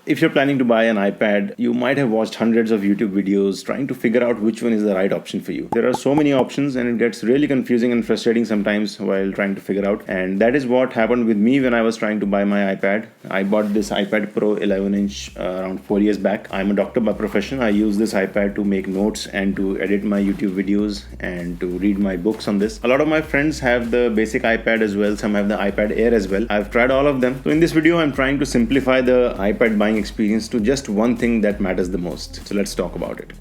If you're planning to buy an iPad, you might have watched hundreds of YouTube videos trying to figure out which one is the right option for you. There are so many options and it gets really confusing and frustrating sometimes while trying to figure out. And that is what happened with me when I was trying to buy my iPad. I bought this iPad Pro 11-inch around 4 years back. I'm a doctor by profession. I use this iPad to make notes and to edit my YouTube videos and to read my books on this. A lot of my friends have the basic iPad as well. Some have the iPad Air as well. I've tried all of them. So in this video, I'm trying to simplify the iPad buying experience to just one thing that matters the most. So let's talk about it.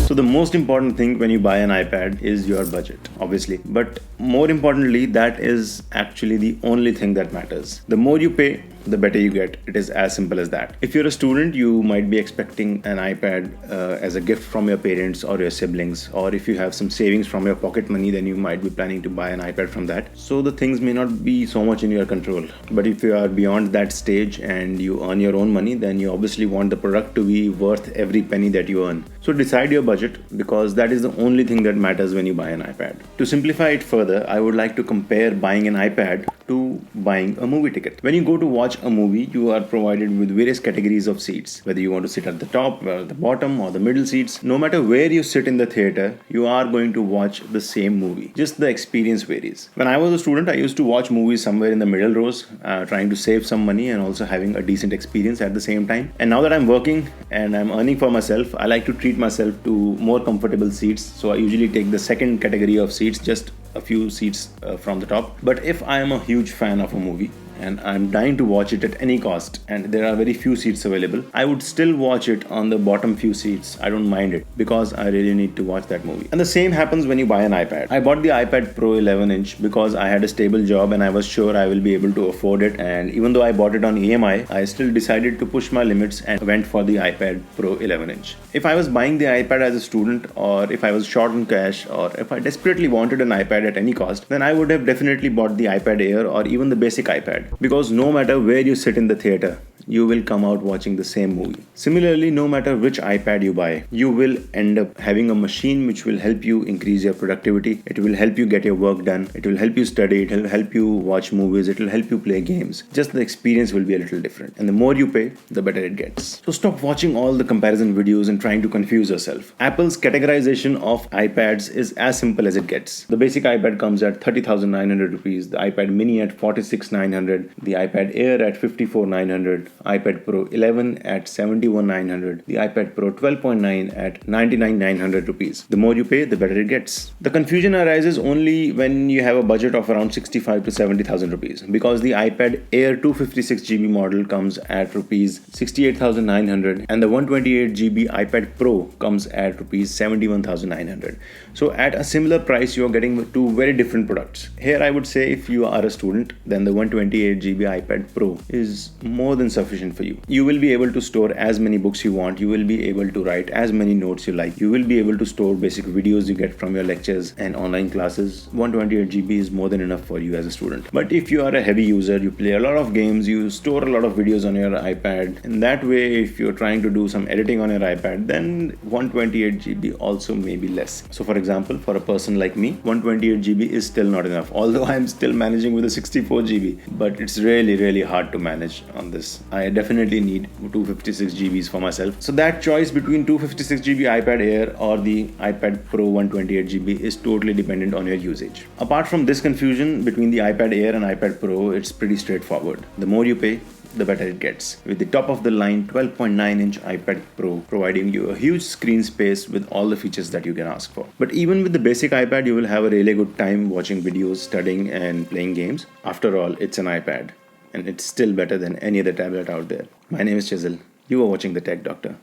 So the most important thing when you buy an iPad is your budget, obviously. But more importantly, that is actually the only thing that matters. The more you pay, the better you get. It is as simple as that. If you're a student, you might be expecting an iPad as a gift from your parents or your siblings, or if you have some savings from your pocket money, then you might be planning to buy an iPad from that. So the things may not be so much in your control. But if you are beyond that stage and you earn your own money, then you obviously want the product to be worth every penny that you earn. So decide your budget, because that is the only thing that matters when you buy an iPad. To simplify it further, I would like to compare buying an iPad to buying a movie ticket. When you go to watch a movie, you are provided with various categories of seats. Whether you want to sit at the top or the bottom or the middle seats, no matter where you sit in the theater, you are going to watch the same movie. Just the experience varies. When I was a student, I used to watch movies somewhere in the middle rows, trying to save some money and also having a decent experience at the same time. And now that I'm working and I'm earning for myself, I like to treat myself to more comfortable seats. So I usually take the second category of seats, just a few seats from the top. But if I am a huge fan of a movie and I'm dying to watch it at any cost, and there are very few seats available, I would still watch it on the bottom few seats. I don't mind it, because I really need to watch that movie. And the same happens when you buy an iPad. I bought the iPad Pro 11-inch because I had a stable job and I was sure I will be able to afford it. And even though I bought it on EMI, I still decided to push my limits and went for the iPad Pro 11-inch. If I was buying the iPad as a student, or if I was short on cash, or if I desperately wanted an iPad at any cost, then I would have definitely bought the iPad Air or even the basic iPad. Because no matter where you sit in the theater, you will come out watching the same movie. Similarly, no matter which iPad you buy, you will end up having a machine which will help you increase your productivity. It will help you get your work done. It will help you study. It will help you watch movies. It will help you play games. Just the experience will be a little different. And the more you pay, the better it gets. So stop watching all the comparison videos and trying to confuse yourself. Apple's categorization of iPads is as simple as it gets. The basic iPad comes at 30,900 rupees, the iPad mini at 46,900, the iPad Air at 54,900, iPad Pro 11 at 71,900, the iPad Pro 12.9 at 99,900 rupees. The more you pay, the better it gets. The confusion arises only when you have a budget of around 65 to 70,000 rupees, because the iPad Air 256GB model comes at rupees 68,900 and the 128GB iPad Pro comes at rupees 71,900. So at a similar price, you are getting two very different products. Here I would say, if you are a student, then the 128GB iPad Pro is more than sufficient for you. You will be able to store as many books you want. You will be able to write as many notes you like. You will be able to store basic videos you get from your lectures and online classes. 128GB is more than enough for you as a student. But if you are a heavy user, you play a lot of games, you store a lot of videos on your iPad, and that way, if you're trying to do some editing on your iPad, then 128GB also may be less. So for example, for a person like me, 128GB is still not enough, although I'm still managing with a 64GB, but it's really hard to manage on this. I definitely need 256GBs for myself. So that choice between 256GB iPad Air or the iPad Pro 128GB is totally dependent on your usage. Apart from this confusion between the iPad Air and iPad Pro, it's pretty straightforward. The more you pay, the better it gets. With the top of the line 12.9-inch iPad Pro providing you a huge screen space with all the features that you can ask for. But even with the basic iPad, you will have a really good time watching videos, studying and playing games. After all, it's an iPad, and it's still better than any other tablet out there. My name is Chisel. You are watching The Tech Doctor.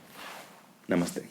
Namaste.